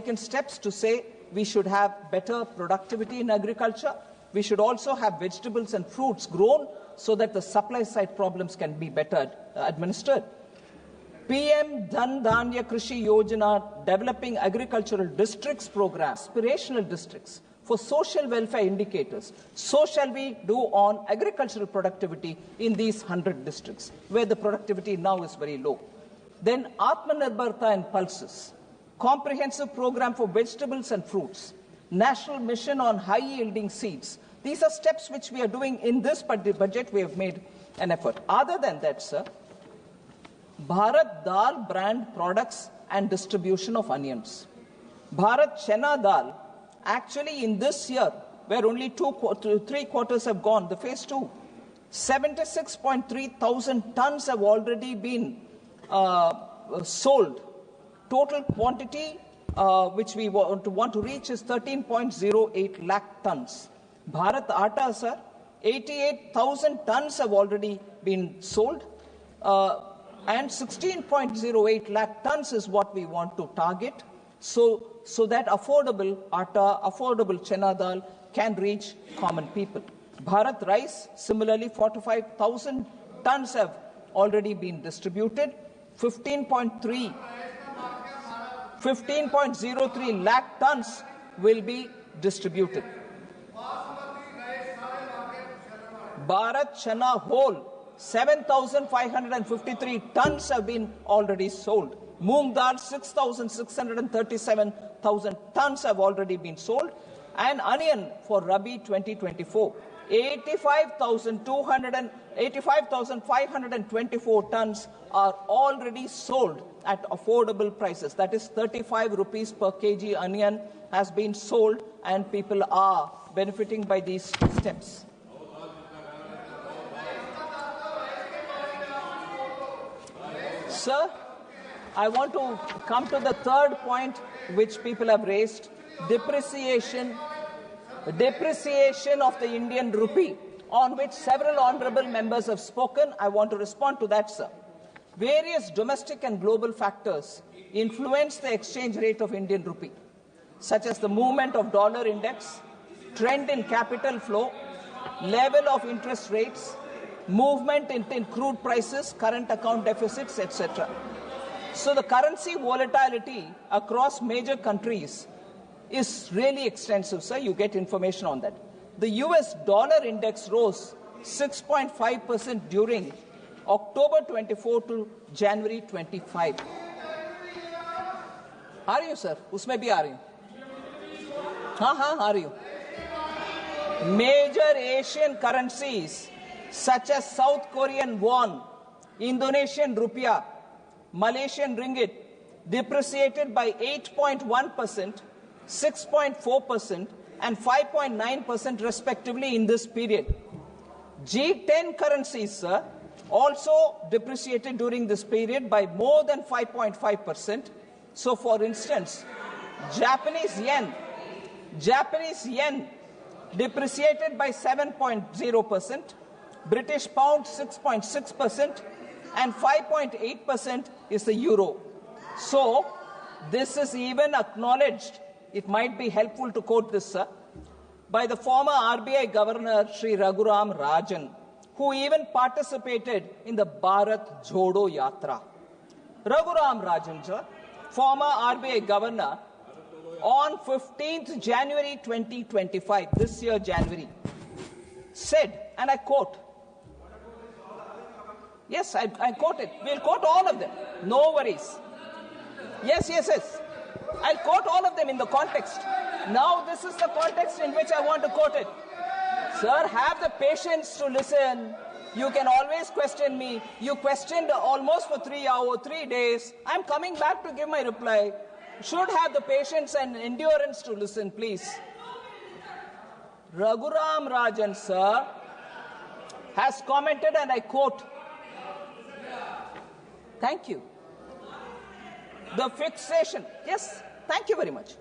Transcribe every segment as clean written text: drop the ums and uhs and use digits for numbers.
taken steps to say we should have better productivity in agriculture. We should also have vegetables and fruits grown so that the supply side problems can be better administered. PM Dhan Dhanya Krishi Yojana, developing agricultural districts program, aspirational districts for social welfare indicators. So shall we do on agricultural productivity in these 100 districts, where the productivity now is very low. Then Atmanirbharta and pulses, comprehensive program for vegetables and fruits, national mission on high-yielding seeds. These are steps which we are doing in this budget. We have made an effort. Other than that, sir, Bharat Dal brand products and distribution of onions. Bharat Chana Dal, actually in this year, where only 3 quarters have gone, the phase 2, 76.3 thousand tons have already been sold. Total quantity which we want to reach is 13.08 lakh tons. Bharat Atta, sir, 88,000 tons have already been sold. And 16.08 lakh tons is what we want to target, so that affordable atta, affordable chana dal can reach common people. Bharat rice, similarly, 45,000 tons have already been distributed. 15.03 lakh tons will be distributed. Bharat chana whole, 7,553 tons have been already sold. Moong dal, 6,637,000 tons have already been sold. And onion for Rabi 2024, 85,524 tons are already sold at affordable prices. That is 35 rupees per kg onion has been sold, and people are benefiting by these steps. Sir, I want to come to the third point which people have raised, depreciation of the Indian rupee, on which several honourable members have spoken. I want to respond to that, sir. Various domestic and global factors influence the exchange rate of Indian rupee, such as the movement of dollar index, trend in capital flow, level of interest rates, movement in crude prices, current account deficits, etc. So the currency volatility across major countries is really extensive, sir. You get information on that. The US dollar index rose 6.5% during October 24 to January 25. Are you, sir? Usme bhi aa rahi hu. Aa rahi hu. Major Asian currencies such as South Korean won, Indonesian rupiah, Malaysian ringgit depreciated by 8.1%, 6.4% and 5.9% respectively in this period. G10 currencies, sir, also depreciated during this period by more than 5.5%. So, for instance, Japanese yen depreciated by 7.0%, British pound 6.6%, and 5.8% is the euro. So, this is even acknowledged. It might be helpful to quote this, sir, by the former RBI Governor Sri Raghuram Rajan, who even participated in the Bharat Jodo Yatra. Raghuram Rajan, sir, former RBI Governor, on 15th January 2025, this year January, said, and I quote, yes, I quote it. We'll quote all of them. No worries. Yes. I'll quote all of them in the context. Now, this is the context in which I want to quote it. Sir, have the patience to listen. You can always question me. You questioned almost for 3 days. I'm coming back to give my reply. Should have the patience and endurance to listen, please. Raghuram Rajan, sir, has commented, and I quote, thank you. The fixation, yes, thank you very much.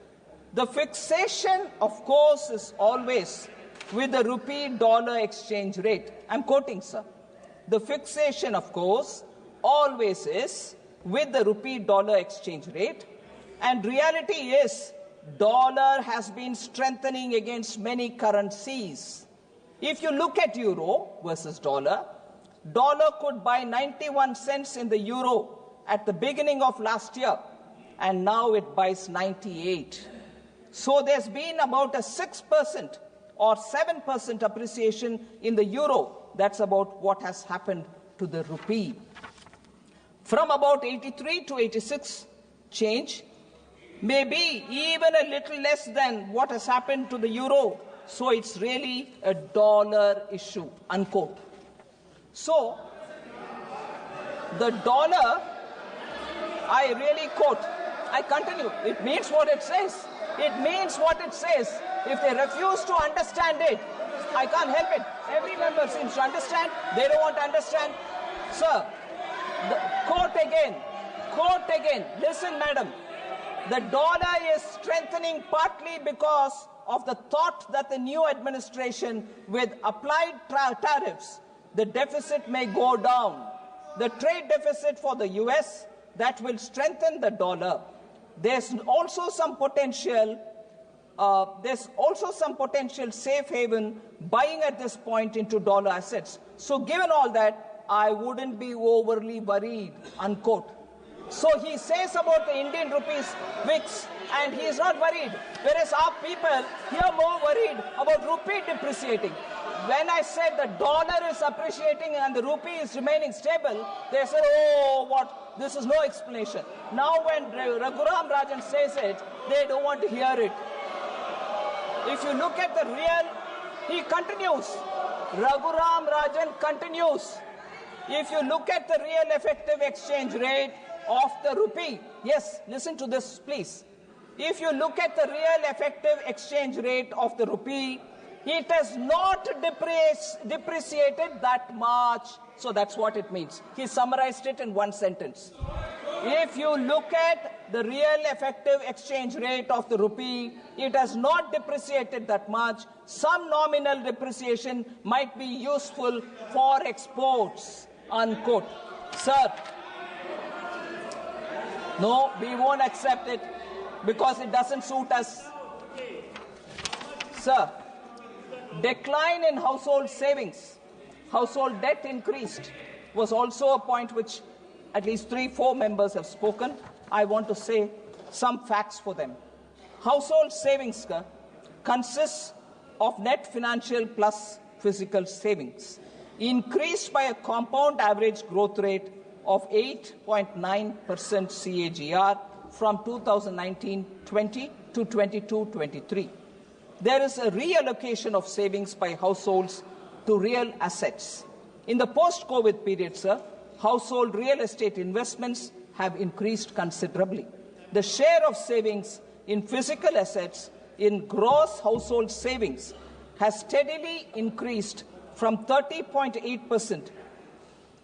The fixation, of course, is always with the rupee-dollar exchange rate. I'm quoting, sir. The fixation, of course, always is with the rupee-dollar exchange rate. And reality is, dollar has been strengthening against many currencies. If you look at euro versus dollar, dollar could buy 91 cents in the euro at the beginning of last year, and now it buys 98. So there's been about a 6% or 7% appreciation in the euro. That's about what has happened to the rupee. From about 83 to 86 change, maybe even a little less than what has happened to the euro. So it's really a dollar issue, unquote. So the dollar, I really quote, I continue, it means what it says. It means what it says. If they refuse to understand it, I can't help it. Every member seems to understand. They don't want to understand. Sir, quote again. Listen, madam. The dollar is strengthening partly because of the thought that the new administration, with applied tariffs, the deficit may go down. The trade deficit for the US, that will strengthen the dollar. There's also some potential safe haven buying at this point into dollar assets. So given all that, I wouldn't be overly worried, unquote. So he says about the Indian rupees VIX, and he is not worried, whereas our people here more worried about rupee depreciating. When I said the dollar is appreciating and the rupee is remaining stable, they said, oh, what? This is no explanation. Now when Raghuram Rajan says it, they don't want to hear it. If you look at the real, he continues. Raghuram Rajan continues. If you look at the real effective exchange rate of the rupee, yes, listen to this, please. If you look at the real effective exchange rate of the rupee, it has not depreciated that much. So that's what it means. He summarized it in one sentence. If you look at the real effective exchange rate of the rupee, it has not depreciated that much. Some nominal depreciation might be useful for exports, unquote. Sir, no, we won't accept it because it doesn't suit us. Sir, decline in household savings, household debt increased, was also a point which at least 3-4 members have spoken. I want to say some facts for them. Household savings consists of net financial plus physical savings, increased by a compound average growth rate of 8.9% CAGR from 2019-20 to 22-23. There is a reallocation of savings by households to real assets. In the post-COVID period, sir, household real estate investments have increased considerably. The share of savings in physical assets in gross household savings has steadily increased from 30.8%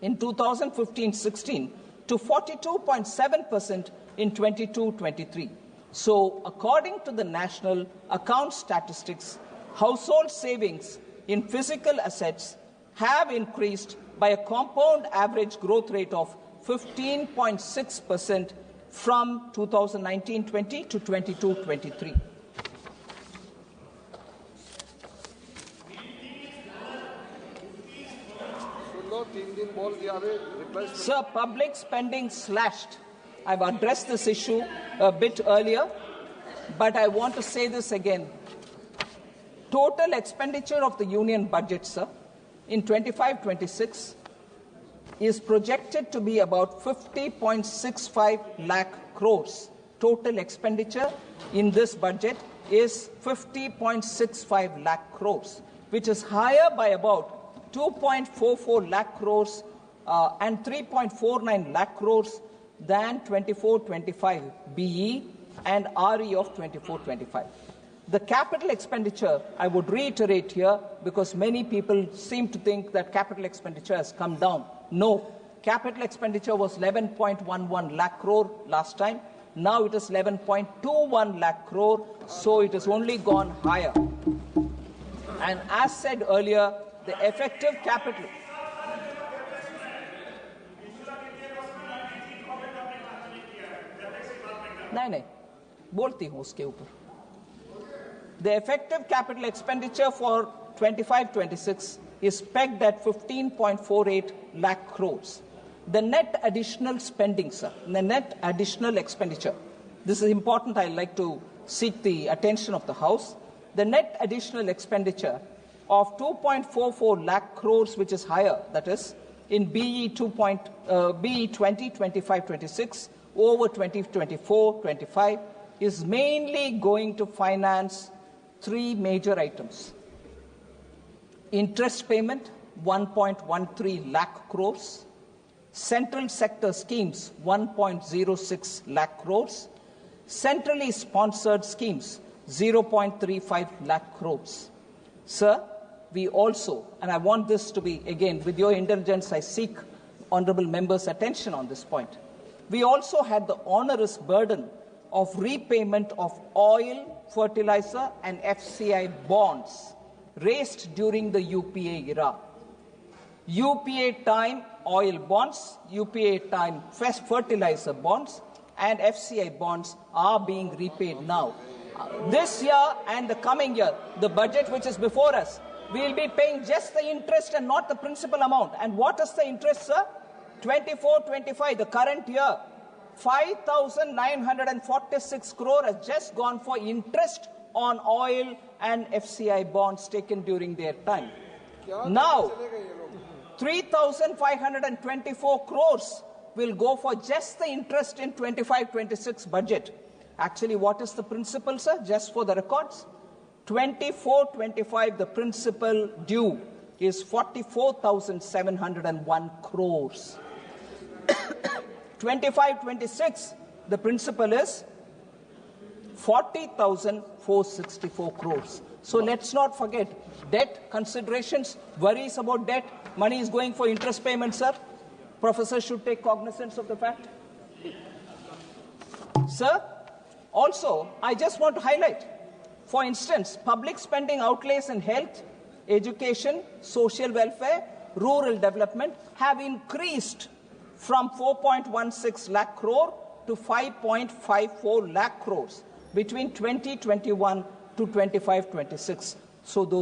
in 2015-16 to 42.7% in 22-23. So, according to the National Account Statistics, household savings in physical assets have increased by a compound average growth rate of 15.6% from 2019-20 to 22-23. Sir, public spending slashed. I've addressed this issue a bit earlier, but I want to say this again. Total expenditure of the union budget, sir, in 25-26 is projected to be about 50.65 lakh crores. Total expenditure in this budget is 50.65 lakh crores, which is higher by about 2.44 lakh crores and 3.49 lakh crores than 24-25 BE and RE of 24-25. The capital expenditure, I would reiterate here, because many people seem to think that capital expenditure has come down. No, capital expenditure was 11.11 lakh crore last time. Now it is 11.21 lakh crore, so it has only gone higher. And as said earlier, the effective capital... नहीं, बोलती हूँ उसके ऊपर. The effective capital expenditure for 25-26 is pegged at 15.48 lakh crores. The net additional spending, sir, the net additional expenditure, this is important, I'd like to seek the attention of the House. The net additional expenditure of 2.44 lakh crores, which is higher, that is, in BE 2025-26 over 2024-25, is mainly going to finance three major items. Interest payment, 1.13 lakh crores. Central sector schemes, 1.06 lakh crores. Centrally sponsored schemes, 0.35 lakh crores. Sir, we also, and I want this to be, again, with your indulgence, I seek honourable members' attention on this point. We also had the onerous burden of repayment of oil, fertilizer and FCI bonds raised during the UPA era. UPA time oil bonds, UPA time fertilizer bonds and FCI bonds are being repaid now. This year and the coming year, the budget which is before us, we will be paying just the interest and not the principal amount. And what is the interest, sir? 24-25, the current year, 5,946 crore has just gone for interest on oil and FCI bonds taken during their time. Now, 3,524 crores will go for just the interest in 25-26 budget. Actually, what is the principal, sir? Just for the records, 24-25, the principal due is 44,701 crores. 25-26, the principal is 40,464 crores. So let's not forget debt considerations, worries about debt. Money is going for interest payments, sir. Professor should take cognizance of the fact. Sir, also, I just want to highlight, for instance, public spending outlays in health, education, social welfare, rural development have increased from 4.16 lakh crore to 5.54 lakh crores between 2021 to 25-26. So those